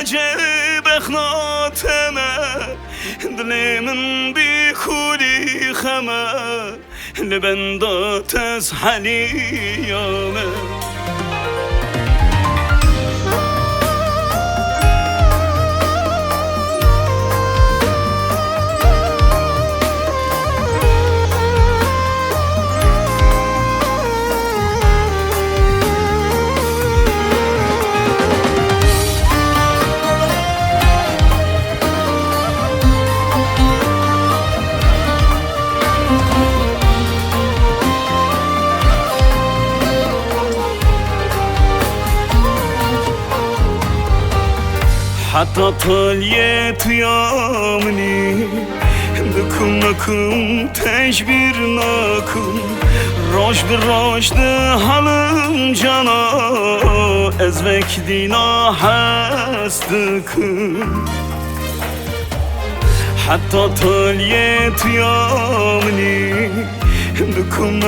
محتاج بخناتمه دل من بی خوری خمه لبندات از حلیامه حتی طالیت یامنی دکم تجبیر نکن راش به راش ده حالم جانا از وکدینا هست کن حتی طالیت یامنی دکم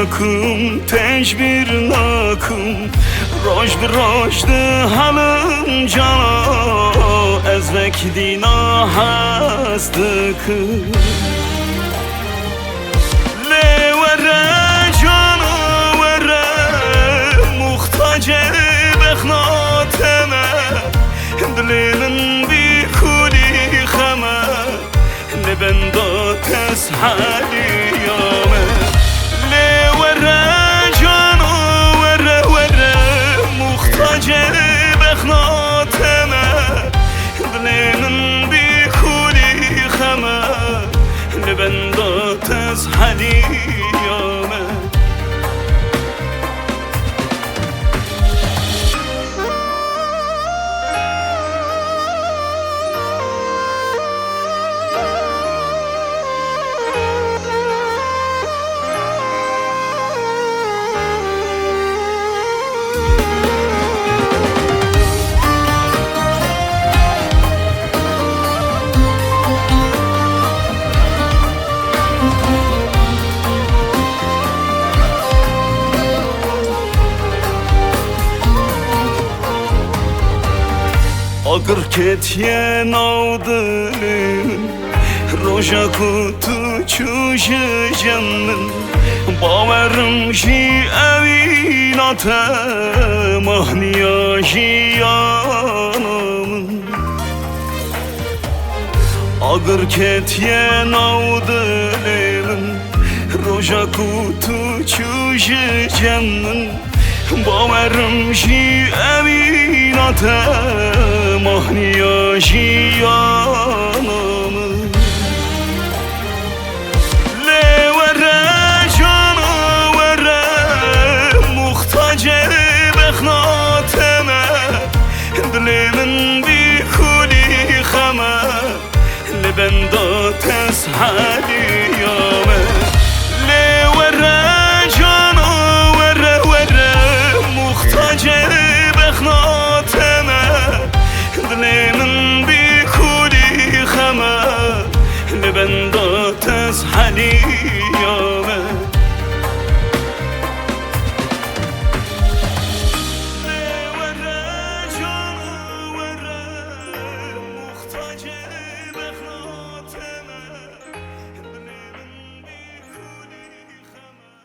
تجبیر نکن راش به راش ده حالم جانا از وکدینا هست کن لیوره جانا وره محتاج بخناتمه دل من بی خوری خمه لبندات از حلیامه لیوره جانا وره محتاج بخناتمه دل من بی خوری خمه لبندات از حلیامه اگر کتیه نودلیم روژا کتو چوش جمن باورم جی اوینات مهنیا جیانم اگر کتیه نودلیم روژا کتو چوش جمن باورم جی اوینات مهنیا جیانم لیوره جانا وره محتاج بخناتمه دل من بی خوری خمه لبندات از حلیامه